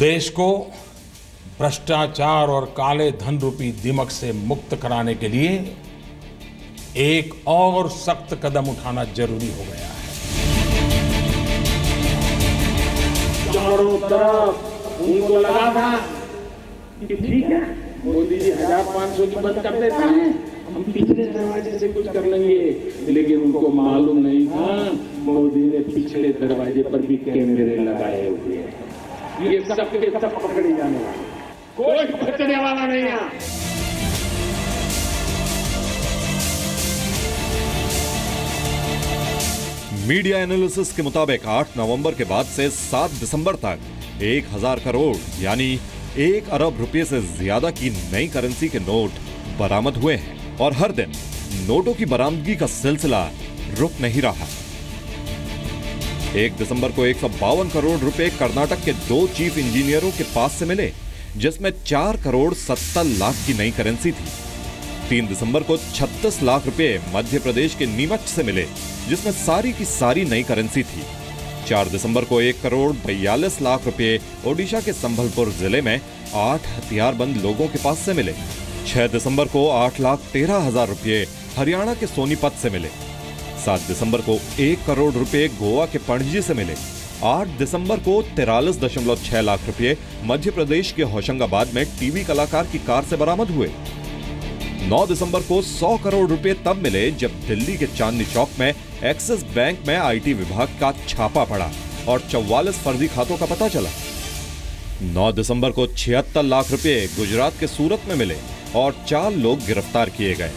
देश को भ्रष्टाचार और काले धन रूपी दीमक से मुक्त कराने के लिए एक और सख्त कदम उठाना जरूरी हो गया है। चारों तरफ उनको लगा था कि ठीक है, मोदी जी 1500 की बंद कर देता है, हम पिछले दरवाजे से कुछ कर लेंगे, लेकिन उनको मालूम नहीं था मोदी ने पिछले दरवाजे पर भी कैमरे लगाए हुए हैं। ये सब के सब पकड़े जाने वाले, कोई बचने वाला नहीं है। मीडिया एनालिसिस के मुताबिक 8 नवंबर के बाद से 7 दिसंबर तक 1000 करोड़ यानी 1 अरब रुपए से ज्यादा की नई करेंसी के नोट बरामद हुए हैं और हर दिन नोटों की बरामदगी का सिलसिला रुक नहीं रहा। 1 दिसंबर को 152 करोड़ रुपए कर्नाटक के 2 चीफ इंजीनियरों के पास से मिले, जिसमें 4 करोड़ 70 लाख की नई करेंसी थी। 3 दिसंबर को 36 लाख रुपए मध्य प्रदेश के नीमच से मिले, जिसमें सारी की सारी नई करेंसी थी। 4 दिसंबर को 1 करोड़ 42 लाख रुपए ओडिशा के संभलपुर जिले में 8 हथियारबंद लोगों के पास से मिले। 6 दिसंबर को 8,13,000 रुपए हरियाणा के सोनीपत से मिले। 7 दिसंबर को 1 करोड़ रुपए गोवा के पणजी से मिले। 8 दिसंबर को 43.6 लाख रुपए मध्य प्रदेश के होशंगाबाद में टीवी कलाकार की कार से बरामद हुए। 9 दिसंबर को 100 करोड़ रुपए तब मिले जब दिल्ली के चांदनी चौक में एक्सिस बैंक में आईटी विभाग का छापा पड़ा और 44 फर्जी खातों का पता चला। 9 दिसंबर को 76 लाख रुपए गुजरात के सूरत में मिले और 4 लोग गिरफ्तार किए गए।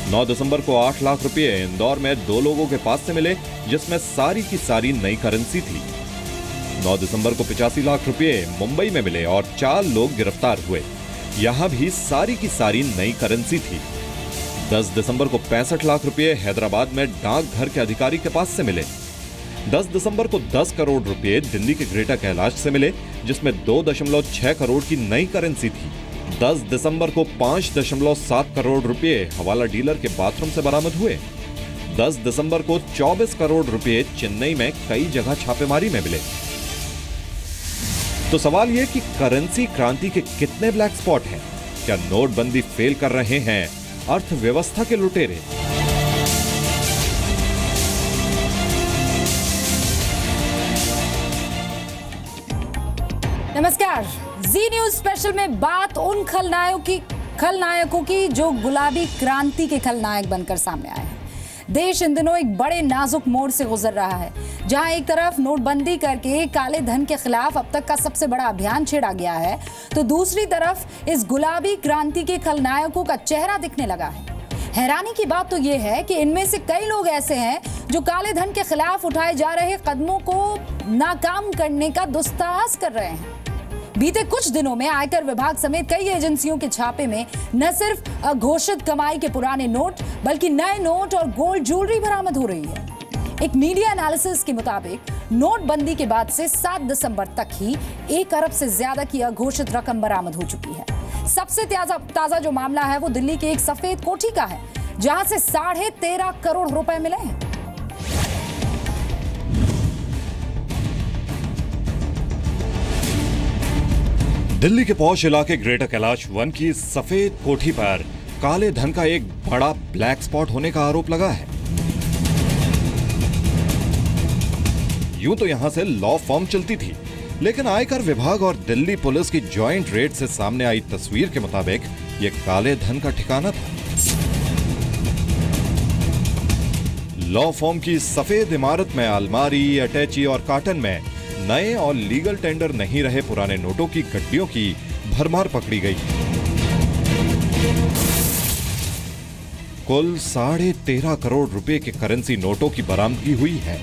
9 दिसंबर को 8 लाख रुपए इंदौर में 2 लोगों के पास से मिले, जिसमें सारी की सारी नई करेंसी थी। 9 दिसंबर को 85 लाख रुपए मुंबई में मिले और 4 लोग गिरफ्तार हुए। यहां भी सारी की सारी नई करेंसी थी। 10 दिसंबर को 65 लाख रुपए हैदराबाद में डाकघर के अधिकारी के पास से मिले। 10 दिसंबर को 10 करोड़ रुपए दिल्ली के ग्रेटर कैलाश से मिले, जिसमें 2.6 करोड़ की नई करेंसी थी। 10 दिसंबर को 5.7 करोड़ रुपए हवाला डीलर के बाथरूम से बरामद हुए। 10 दिसंबर को 24 करोड़ रुपए चेन्नई में कई जगह छापेमारी में मिले। तो सवाल यह कि करेंसी क्रांति के कितने ब्लैक स्पॉट हैं? क्या नोटबंदी फेल कर रहे हैं अर्थव्यवस्था के लुटेरे? नमस्कार, जी न्यूज स्पेशल में बात उन खलनायकों की जो गुलाबी क्रांति के खलनायक बनकर सामने आए हैं। देश इन दिनों एक बड़े नाजुक मोड़ से गुजर रहा है, जहां एक तरफ नोटबंदी करके काले धन के खिलाफ अब तक का सबसे बड़ा अभियान छेड़ा गया है, तो दूसरी तरफ इस गुलाबी क्रांति के खलनायकों का चेहरा दिखने लगा है। हैरानी की बात तो यह है कि इनमें से कई लोग ऐसे हैं जो काले धन के खिलाफ उठाए जा रहे कदमों को नाकाम करने का दुस्साहस कर रहे हैं। बीते कुछ दिनों में आयकर विभाग समेत कई एजेंसियों के छापे में न सिर्फ अघोषित कमाई के पुराने नोट, बल्कि नए नोट और गोल्ड ज्वेलरी बरामद हो रही है। एक मीडिया एनालिसिस के मुताबिक नोटबंदी के बाद से 7 दिसंबर तक ही 1 अरब से ज्यादा की अघोषित रकम बरामद हो चुकी है। सबसे ताजा जो मामला है वो दिल्ली के एक सफेद कोठी का है, जहां से 13.5 करोड़ रुपए मिले हैं। दिल्ली के पौष इलाके ग्रेटर कैलाश वन की सफेद कोठी पर काले धन का एक बड़ा ब्लैक स्पॉट होने का आरोप लगा है। यूं तो यहां से लॉ फर्म चलती थी, लेकिन आयकर विभाग और दिल्ली पुलिस की जॉइंट रेड से सामने आई तस्वीर के मुताबिक ये काले धन का ठिकाना था। लॉ फर्म की सफेद इमारत में अलमारी, अटैची और कार्टन में नए और लीगल टेंडर नहीं रहे पुराने नोटों की गड्डियों की भरमार पकड़ी गई। कुल 13.5 करोड़ रुपए के करेंसी नोटों की बरामदगी हुई है,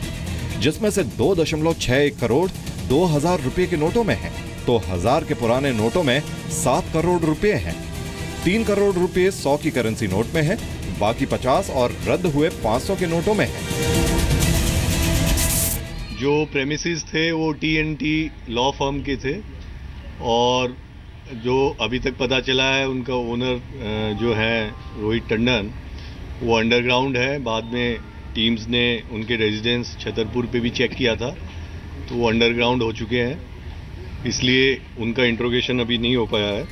जिसमें से 2.61 करोड़ 2,000 रुपए के नोटों में है, तो 1000 के पुराने नोटों में 7 करोड़ रुपए हैं। 3 करोड़ रुपए 100 की करेंसी नोट में है, बाकी 50 और रद्द हुए 500 के नोटों में है। जो प्रेमिसेस थे वो T&T लॉ फर्म के थे और जो अभी तक पता चला है उनका ओनर जो है रोहित टंडन, वो अंडरग्राउंड है। बाद में टीम्स ने उनके रेजिडेंस छतरपुर पे भी चेक किया था, तो वो अंडरग्राउंड हो चुके हैं। इसलिए उनका इंट्रोगेशन अभी नहीं हो पाया है।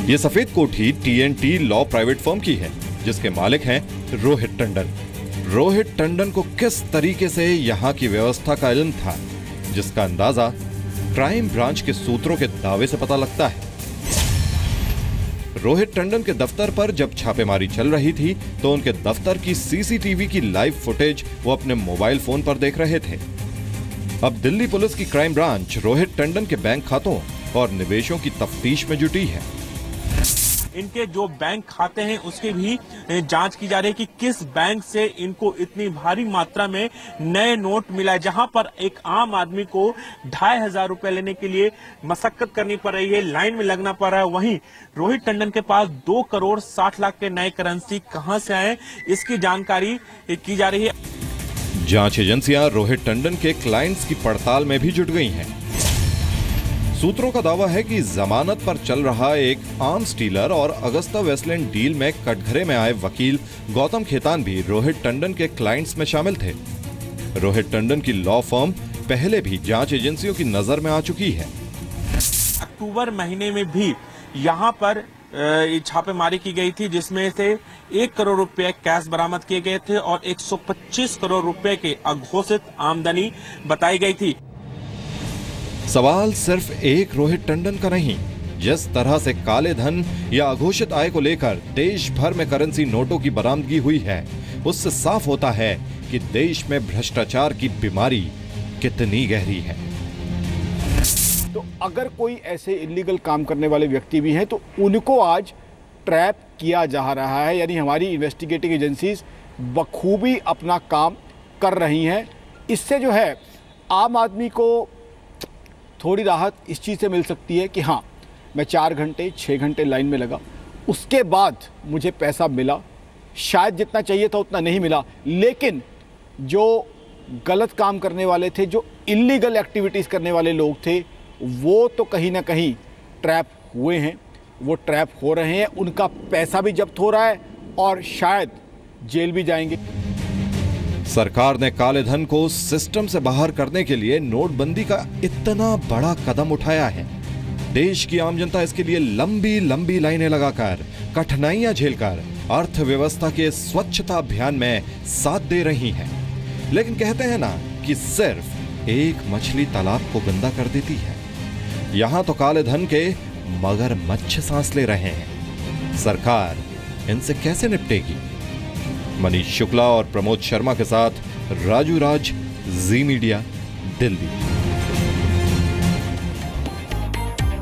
ये सफेद कोठी TNT लॉ प्राइवेट फर्म की है, जिसके मालिक हैं रोहित टंडन। रोहित टंडन को किस तरीके से यहाँ की व्यवस्था का इल्म था, जिसका अंदाजा क्राइम ब्रांच के सूत्रों के दावे से पता लगता है। रोहित टंडन के दफ्तर पर जब छापेमारी चल रही थी तो उनके दफ्तर की CCTV की लाइव फुटेज वो अपने मोबाइल फोन पर देख रहे थे। अब दिल्ली पुलिस की क्राइम ब्रांच रोहित टंडन के बैंक खातों और निवेशों की तफ्तीश में जुटी है। इनके जो बैंक खाते हैं उसकी भी जांच की जा रही है कि किस बैंक से इनको इतनी भारी मात्रा में नए नोट मिला है, जहां पर एक आम आदमी को 2500 रुपए लेने के लिए मशक्कत करनी पड़ रही है, लाइन में लगना पड़ रहा है। वहीं रोहित टंडन के पास 2 करोड़ 60 लाख के नए करेंसी कहां से आए, इसकी जानकारी की जा रही है। जांच एजेंसियां रोहित टंडन के क्लाइंट्स की पड़ताल में भी जुट गई हैं। सूत्रों का दावा है कि जमानत पर चल रहा एक आर्म्स डीलर और अगस्ता वेस्टलैंड डील में कटघरे में आए वकील गौतम खेतान भी रोहित टंडन के क्लाइंट्स में शामिल थे। रोहित टंडन की लॉ फर्म पहले भी जांच एजेंसियों की नजर में आ चुकी है। अक्टूबर महीने में भी यहाँ पर छापेमारी की गई थी, जिसमें से 1 करोड़ रुपए कैश बरामद किए गए थे और 125 करोड़ रुपए की अघोषित आमदनी बताई गई थी। सवाल सिर्फ एक रोहित टंडन का नहीं, जिस तरह से काले धन या अघोषित आय को लेकर देश भर में करेंसी नोटों की बरामदगी हुई है, उससे साफ होता है कि देश में भ्रष्टाचार की बीमारी कितनी गहरी है। तो अगर कोई ऐसे इलीगल काम करने वाले व्यक्ति भी हैं तो उनको आज ट्रैप किया जा रहा है, यानी हमारी इन्वेस्टिगेटिंग एजेंसीज बखूबी अपना काम कर रही हैं। इससे जो है आम आदमी को थोड़ी राहत इस चीज़ से मिल सकती है कि हाँ, मैं 4 घंटे 6 घंटे लाइन में लगा, उसके बाद मुझे पैसा मिला, शायद जितना चाहिए था उतना नहीं मिला, लेकिन जो गलत काम करने वाले थे, जो इलीगल एक्टिविटीज़ करने वाले लोग थे, वो तो कहीं ना कहीं ट्रैप हुए हैं, वो ट्रैप हो रहे हैं, उनका पैसा भी जब्त हो रहा है और शायद जेल भी जाएंगे। सरकार ने काले धन को सिस्टम से बाहर करने के लिए नोटबंदी का इतना बड़ा कदम उठाया है। देश की आम जनता इसके लिए लंबी लंबी लाइनें लगाकर, कठिनाइयां झेलकर अर्थव्यवस्था के स्वच्छता अभियान में साथ दे रही है। लेकिन कहते हैं ना कि सिर्फ एक मछली तालाब को गंदा कर देती है। यहां तो काले धन के मगरमच्छ सांस ले रहे हैं। सरकार इनसे कैसे निपटेगी? मनीष शुक्ला और प्रमोद शर्मा के साथ राजू राज, जी मीडिया, दिल्ली।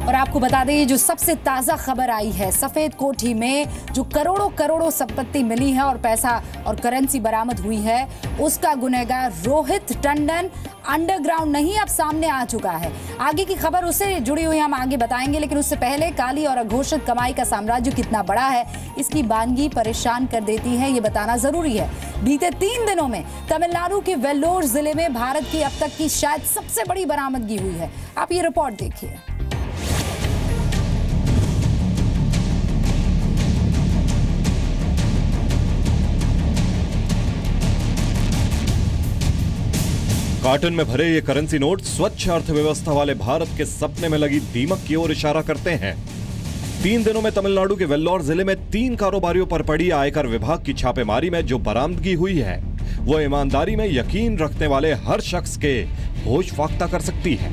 और आपको बता दें, ये जो सबसे ताजा खबर आई है, सफेद कोठी में जो करोड़ों करोड़ों संपत्ति मिली है और पैसा और करेंसी बरामद हुई है, उसका गुनहगार रोहित टंडन अंडरग्राउंड नहीं अब सामने आ चुका है। आगे की खबर उससे जुड़ी हुई हम आगे बताएंगे, लेकिन उससे पहले काली और अघोषित कमाई का साम्राज्य कितना बड़ा है, इसकी बानगी परेशान कर देती है, ये बताना जरूरी है। बीते 3 दिनों में तमिलनाडु के वेल्लोर जिले में भारत की अब तक की शायद सबसे बड़ी बरामदगी हुई है। आप ये रिपोर्ट देखिए। कार्टन में भरे ये करेंसी नोट स्वच्छ अर्थव्यवस्था वाले भारत के सपने में लगी दीमक की ओर इशारा करते हैं। 3 दिनों में तमिलनाडु के वेल्लोर जिले में 3 कारोबारियों पर पड़ी आयकर विभाग की छापेमारी में जो बरामदगी हुई है, वो ईमानदारी में यकीन रखने वाले हर शख्स के होश फाख्ता कर सकती है।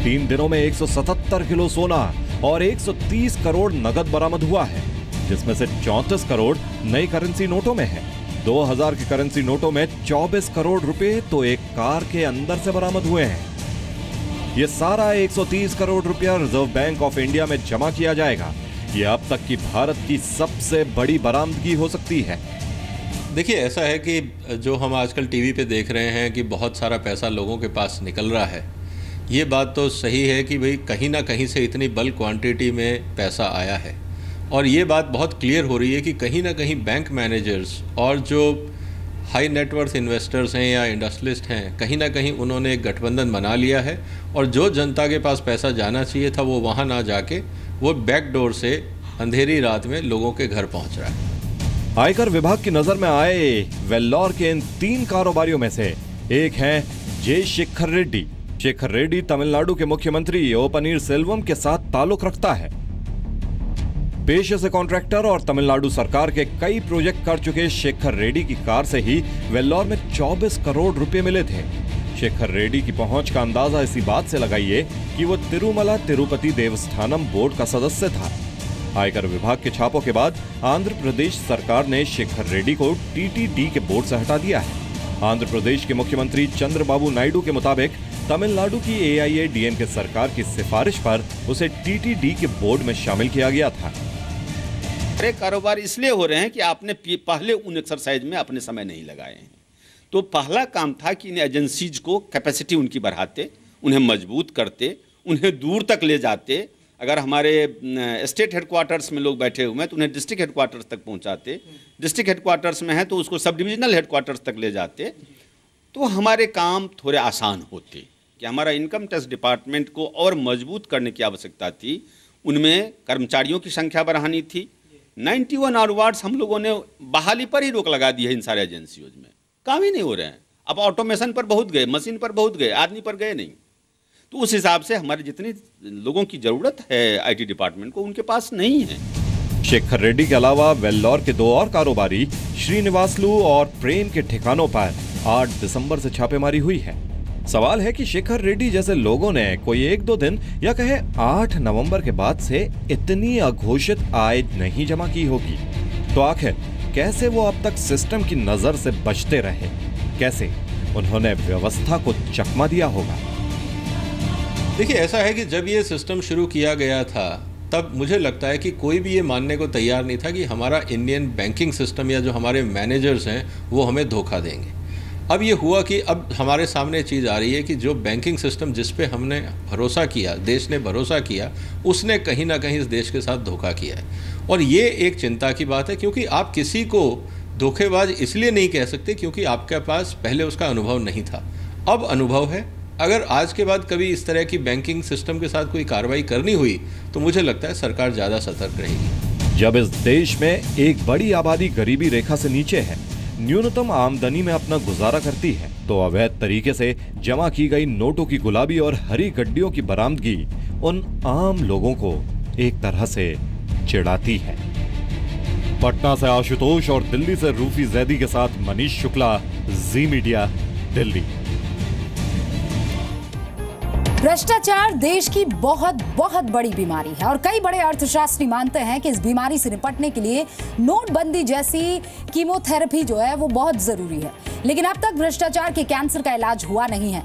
3 दिनों में 177 किलो सोना और 130 करोड़ नगद बरामद हुआ है, जिसमें से 34 करोड़ नई करेंसी नोटों में है। 2000 की करेंसी नोटों में 24 करोड़ रुपए तो एक कार के अंदर से बरामद हुए हैं। ये सारा 130 करोड़ रुपया रिजर्व बैंक ऑफ इंडिया में जमा किया जाएगा। ये अब तक की भारत की सबसे बड़ी बरामदगी हो सकती है। देखिए, ऐसा है कि जो हम आजकल टीवी पे देख रहे हैं कि बहुत सारा पैसा लोगों के पास निकल रहा है, ये बात तो सही है कि भाई कहीं ना कहीं से इतनी बल्क क्वांटिटी में पैसा आया है। और ये बात बहुत क्लियर हो रही है कि कहीं ना कहीं बैंक मैनेजर्स और जो हाई नेटवर्थ इन्वेस्टर्स हैं या इंडस्ट्रियलिस्ट हैं, कहीं ना कहीं उन्होंने एक गठबंधन बना लिया है और जो जनता के पास पैसा जाना चाहिए था वो वहाँ ना जाके वो बैक डोर से अंधेरी रात में लोगों के घर पहुँच रहा है। आयकर विभाग की नजर में आए वेल्लोर के इन 3 कारोबारियों में से एक हैं जे शेखर रेड्डी। शेखर रेड्डी तमिलनाडु के मुख्यमंत्री ओ पनीरसेल्वम के साथ ताल्लुक रखता है। पेशे से कॉन्ट्रैक्टर और तमिलनाडु सरकार के कई प्रोजेक्ट कर चुके शेखर रेड्डी की कार से ही वेल्लोर में 24 करोड़ रुपए मिले थे। शेखर रेड्डी की पहुंच का अंदाजा इसी बात से लगाइए कि वो तिरुमला तिरुपति देवस्थानम बोर्ड का सदस्य था। आयकर विभाग के छापों के बाद आंध्र प्रदेश सरकार ने शेखर रेड्डी को टीटीडी के बोर्ड से हटा दिया है। आंध्र प्रदेश के मुख्यमंत्री चंद्रबाबू नायडू के मुताबिक तमिलनाडु की AIADMK सरकार की सिफारिश पर उसे टीटीडी के बोर्ड में शामिल किया गया था। बड़े कारोबार इसलिए हो रहे हैं कि आपने पहले उन एक्सरसाइज में अपने समय नहीं लगाए हैं। तो पहला काम था कि इन एजेंसीज को कैपेसिटी उनकी बढ़ाते, उन्हें मजबूत करते, उन्हें दूर तक ले जाते। अगर हमारे स्टेट हेडक्वार्टर्स में लोग बैठे हुए हैं तो उन्हें डिस्ट्रिक्ट हेडक्वार्टर्स तक पहुंचाते, डिस्ट्रिक्ट हेडक्वार्टर्स में है तो उसको सब डिविजनल हेडक्वार्टर्स तक ले जाते, तो हमारे काम थोड़े आसान होते। कि हमारा इनकम टैक्स डिपार्टमेंट को और मजबूत करने की आवश्यकता थी। उनमें कर्मचारियों की संख्या बढ़ानी थी। 91 आवर्ड्स हम लोगों ने बहाली पर ही रोक लगा दी है इन सारे एजेंसियों में, काम ही नहीं हो रहे हैं। अब ऑटोमेशन पर बहुत गए, मशीन पर बहुत गए, आदमी पर गए नहीं। तो उस हिसाब से हमारे जितने लोगों की जरूरत है IT डिपार्टमेंट को, उनके पास नहीं है। शेखर रेड्डी के अलावा वेल्लोर के 2 और कारोबारी श्रीनिवासलू और प्रेम के ठिकानों पर 8 दिसंबर से छापेमारी हुई है। सवाल है कि शेखर रेड्डी जैसे लोगों ने कोई 1-2 दिन या कहे 8 नवंबर के बाद से इतनी अघोषित आय नहीं जमा की होगी, तो आखिर कैसे वो अब तक सिस्टम की नजर से बचते रहे? कैसे उन्होंने व्यवस्था को चकमा दिया होगा? देखिए, ऐसा है कि जब ये सिस्टम शुरू किया गया था तब मुझे लगता है कि कोई भी ये मानने को तैयार नहीं था कि हमारा इंडियन बैंकिंग सिस्टम या जो हमारे मैनेजर्स हैं वो हमें धोखा देंगे। अब ये हुआ कि अब हमारे सामने चीज़ आ रही है कि जो बैंकिंग सिस्टम जिस पे हमने भरोसा किया, देश ने भरोसा किया, उसने कहीं ना कहीं इस देश के साथ धोखा किया है। और ये एक चिंता की बात है, क्योंकि आप किसी को धोखेबाज इसलिए नहीं कह सकते क्योंकि आपके पास पहले उसका अनुभव नहीं था। अब अनुभव है। अगर आज के बाद कभी इस तरह की बैंकिंग सिस्टम के साथ कोई कार्रवाई करनी हुई तो मुझे लगता है सरकार ज़्यादा सतर्क रहेगी। जब इस देश में एक बड़ी आबादी गरीबी रेखा से नीचे है, न्यूनतम आमदनी में अपना गुजारा करती है, तो अवैध तरीके से जमा की गई नोटों की गुलाबी और हरी गड्डियों की बरामदगी उन आम लोगों को एक तरह से चिढ़ाती है। पटना से आशुतोष और दिल्ली से रूफी जैदी के साथ मनीष शुक्ला, जी मीडिया, दिल्ली। भ्रष्टाचार देश की बहुत बहुत बड़ी बीमारी है और कई बड़े अर्थशास्त्री मानते हैं कि इस बीमारी से निपटने के लिए नोटबंदी जैसी कीमोथेरेपी जो है वो बहुत जरूरी है। लेकिन अब तक भ्रष्टाचार के कैंसर का इलाज हुआ नहीं है।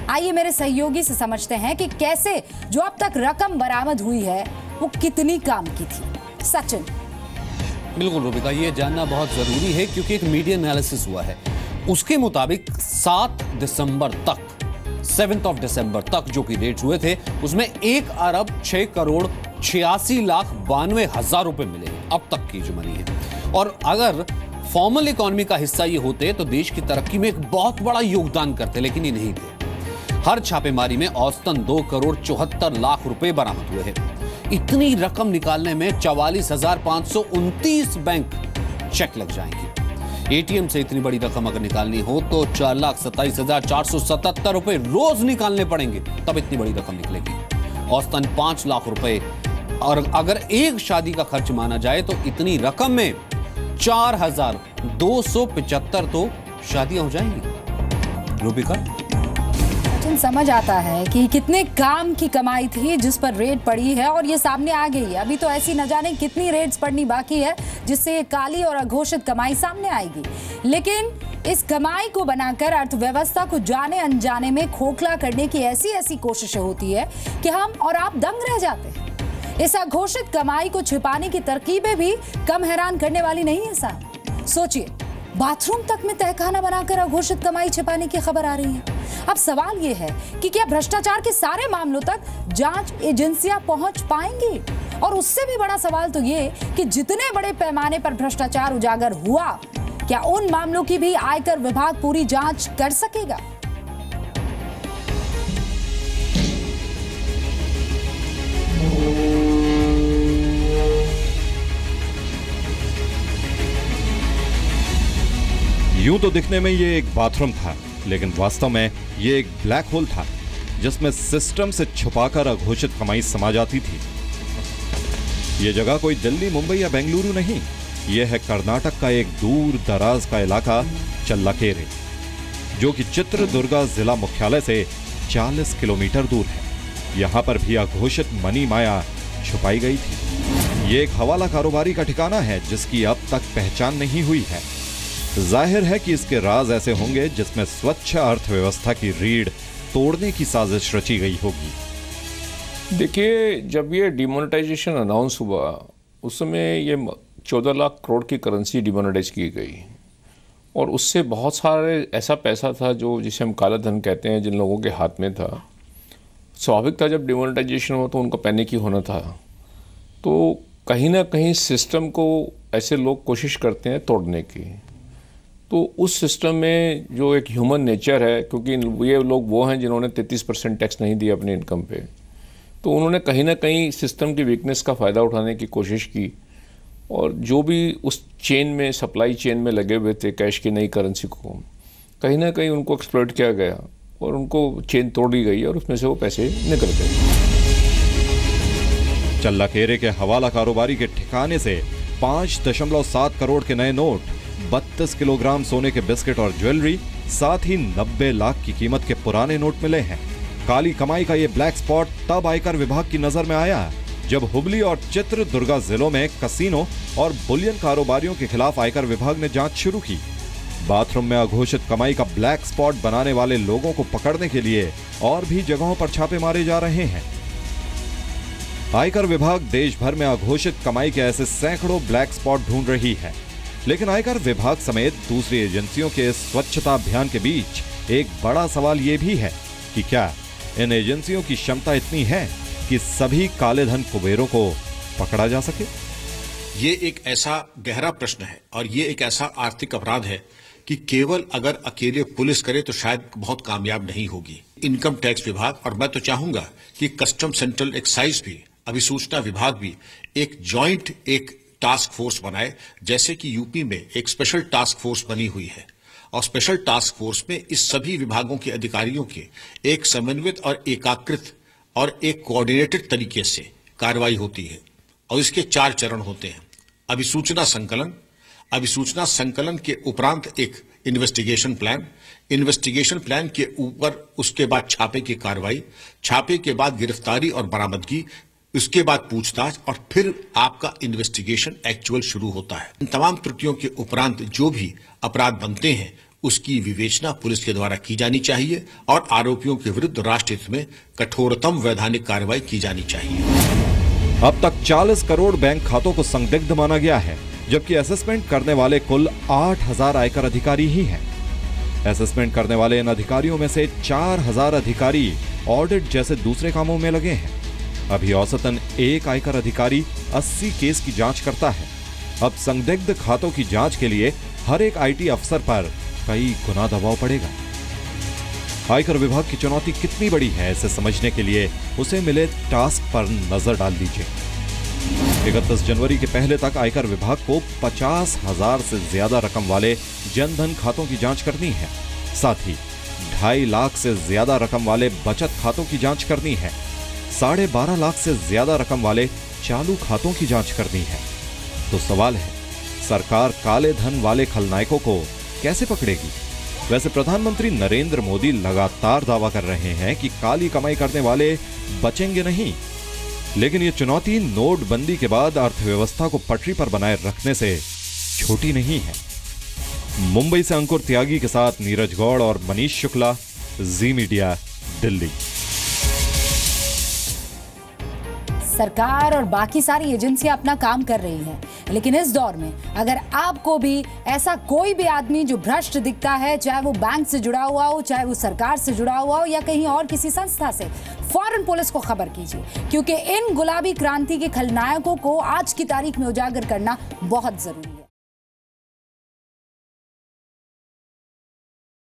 आइए मेरे सहयोगी से समझते हैं कि कैसे जो अब तक रकम बरामद हुई है वो कितनी काम की थी। सचिन। बिल्कुल रूबिका, ये जानना बहुत जरूरी है क्योंकि एक मीडिया एनालिसिस हुआ है। उसके मुताबिक 7 दिसंबर तक 7 दिसंबर तक जो की डेट हुए थे उसमें 1 अरब 6 करोड़ 86 लाख 92 हजार रुपए मिले अब तक की जो मनी है। और अगर फॉर्मल इकोनॉमी का हिस्सा ये होते तो देश की तरक्की में एक बहुत बड़ा योगदान करते, लेकिन ये नहीं थे। हर छापेमारी में औसतन 2 करोड़ 74 लाख रुपए बरामद हुए हैं। इतनी रकम निकालने में 44,529 बैंक चेक लग जाएंगे। एटीएम से इतनी बड़ी रकम अगर निकालनी हो तो 4,27,477 रुपए रोज निकालने पड़ेंगे, तब इतनी बड़ी रकम निकलेगी। औसतन 5 लाख रुपए। और अगर एक शादी का खर्च माना जाए तो इतनी रकम में 4,275 तो शादियां हो जाएंगी। रूबिका, समझ आता है कि कितने काम की कमाई थी जिस पर रेड पड़ी है और ये सामने आ गई है। अभी तो ऐसी न जाने कितनी रेड्स पड़नी बाकी है जिससे ये काली और अघोषित कमाई सामने आएगी। लेकिन इस कमाई को बनाकर अर्थव्यवस्था को जाने अनजाने में खोखला करने की ऐसी कोशिशें होती है कि हम और आप दंग रह जाते हैं। इस अघोषित कमाई को छिपाने की तरकीबें भी कम हैरान करने वाली नहीं है साहब। सोचिए, बाथरूम तक में तहखाना बनाकर अघोषित कमाई छिपाने की खबर आ रही है। अब सवाल यह है कि क्या भ्रष्टाचार के सारे मामलों तक जांच एजेंसियां पहुंच पाएंगी? और उससे भी बड़ा सवाल तो ये कि जितने बड़े पैमाने पर भ्रष्टाचार उजागर हुआ, क्या उन मामलों की भी आयकर विभाग पूरी जांच कर सकेगा? यूं तो दिखने में ये एक बाथरूम था, लेकिन वास्तव में ये एक ब्लैक होल था। जिसमें सिस्टम से छुपाकर अघोषित कमाई समा जाती थी। यह जगह कोई दिल्ली, मुंबई या बेंगलुरु नहीं, यह है कर्नाटक का एक दूर दराज का इलाका चल्लाकेरे, जो कि चित्रदुर्गा जिला मुख्यालय से 40 किलोमीटर दूर है। यहां पर भी अघोषित मनी माया छुपाई गई थी। ये एक हवाला कारोबारी का ठिकाना है जिसकी अब तक पहचान नहीं हुई है। जाहिर है कि इसके राज ऐसे होंगे जिसमें स्वच्छ अर्थव्यवस्था की रीढ़ तोड़ने की साजिश रची गई होगी। देखिए, जब ये डिमोनेटाइजेशन अनाउंस हुआ उस समय ये 14 लाख करोड़ की करेंसी डिमोनेटाइज की गई और उससे बहुत सारे ऐसा पैसा था जो जिसे हम काला धन कहते हैं, जिन लोगों के हाथ में था। स्वाभाविक था जब डिमोनेटाइजेशन हुआ तो उनका पैनिक ही होना था। तो कहीं ना कहीं सिस्टम को ऐसे लोग कोशिश करते हैं तोड़ने की। तो उस सिस्टम में जो एक ह्यूमन नेचर है, क्योंकि ये लोग वो हैं जिन्होंने 33% टैक्स नहीं दिया अपनी इनकम पे, तो उन्होंने कहीं ना कहीं सिस्टम की वीकनेस का फ़ायदा उठाने की कोशिश की और जो भी उस चेन में, सप्लाई चेन में लगे हुए थे कैश की नई करेंसी को, कहीं ना कहीं उनको एक्सप्लॉइट किया गया और उनको चेन तोड़ी गई और उसमें से वो पैसे निकल गए। चल्लाकेरे के हवाला कारोबारी के ठिकाने से 5.7 करोड़ के नए नोट, 32 किलोग्राम सोने के बिस्किट और ज्वेलरी, साथ ही 90 लाख की कीमत के पुराने नोट मिले हैं। काली कमाई का ये ब्लैक स्पॉट तब आयकर विभाग की नजर में आया जब हुबली और चित्रदुर्गा जिलों में कसीनो और बुलियन कारोबारियों के खिलाफ आयकर विभाग ने जांच शुरू की। बाथरूम में अघोषित कमाई का ब्लैक स्पॉट बनाने वाले लोगों को पकड़ने के लिए और भी जगहों पर छापे मारे जा रहे हैं। आयकर विभाग देश भर में अघोषित कमाई के ऐसे सैकड़ों ब्लैक स्पॉट ढूंढ रही है, लेकिन आयकर विभाग समेत दूसरी एजेंसियों के स्वच्छता अभियान के बीच एक बड़ा सवाल ये भी है कि क्या इन एजेंसियों की क्षमता इतनी है कि सभी काले धन कुबेरों को पकड़ा जा सके? ये एक ऐसा गहरा प्रश्न है और ये एक ऐसा आर्थिक अपराध है कि केवल अगर अकेले पुलिस करे तो शायद बहुत कामयाब नहीं होगी। इनकम टैक्स विभाग और मैं तो चाहूंगा कि कस्टम सेंट्रल एक्साइज भी, अभिसूचना विभाग भी एक जॉइंट एक टास्क फोर्स बनाए, जैसे कि यूपी में एक स्पेशल टास्क फोर्स बनी हुई है और स्पेशल टास्क फोर्स में इस सभी विभागों के अधिकारियों के एक समन्वित और एकाकृत और एक कोऑर्डिनेटेड तरीके से कार्रवाई होती है और इसके 4 चरण होते हैं। अभिसूचना संकलन, अभिसूचना संकलन के उपरांत एक इन्वेस्टिगेशन प्लान, इन्वेस्टिगेशन प्लान के ऊपर उसके बाद छापे की कार्रवाई, छापे के बाद गिरफ्तारी और बरामदगी, उसके बाद पूछताछ और फिर आपका इन्वेस्टिगेशन एक्चुअल शुरू होता है। इन तमाम त्रुटियों के उपरांत जो भी अपराध बनते हैं उसकी विवेचना पुलिस के द्वारा की जानी चाहिए और आरोपियों के विरुद्ध राष्ट्र हित में कठोरतम वैधानिक कार्रवाई की जानी चाहिए। अब तक 40 करोड़ बैंक खातों को संदिग्ध माना गया है, जबकि असेसमेंट करने वाले कुल 8000 आयकर अधिकारी ही हैं। असेसमेंट करने वाले इन अधिकारियों में से 4000 अधिकारी ऑडिट जैसे दूसरे कामों में लगे हैं। अभी औसतन एक आयकर अधिकारी 80 केस की जांच करता है। अब संदिग्ध खातों की जांच के लिए हर एक आईटी अफसर पर कई गुना दबाव पड़ेगा। आयकर विभाग की चुनौती कितनी बड़ी है, इसे समझने के लिए उसे मिले टास्क पर नजर डाल दीजिए। 31 जनवरी के पहले तक आयकर विभाग को 50,000 से ज्यादा रकम वाले जनधन खातों की जांच करनी है। साथ ही 2.5 लाख से ज्यादा रकम वाले बचत खातों की जांच करनी है। 12.5 लाख से ज्यादा रकम वाले चालू खातों की जांच करनी है। तो सवाल है, सरकार काले धन वाले खलनायकों को कैसे पकड़ेगी? वैसे प्रधानमंत्री नरेंद्र मोदी लगातार दावा कर रहे हैं कि काली कमाई करने वाले बचेंगे नहीं, लेकिन ये चुनौती नोटबंदी के बाद अर्थव्यवस्था को पटरी पर बनाए रखने से छोटी नहीं है। मुंबई से अंकुर त्यागी के साथ नीरज गौड़ और मनीष शुक्ला, जी मीडिया, दिल्ली। सरकार और बाकी सारी एजेंसियां अपना काम कर रही हैं, लेकिन इस दौर में अगर आपको भी ऐसा कोई भी आदमी जो भ्रष्ट दिखता है, चाहे वो बैंक से जुड़ा हुआ हो, चाहे वो सरकार से जुड़ा हुआ हो या कहीं और किसी संस्था से, फौरन पुलिस को खबर कीजिए, क्योंकि इन गुलाबी क्रांति के खलनायकों को आज की तारीख में उजागर करना बहुत जरूरी है।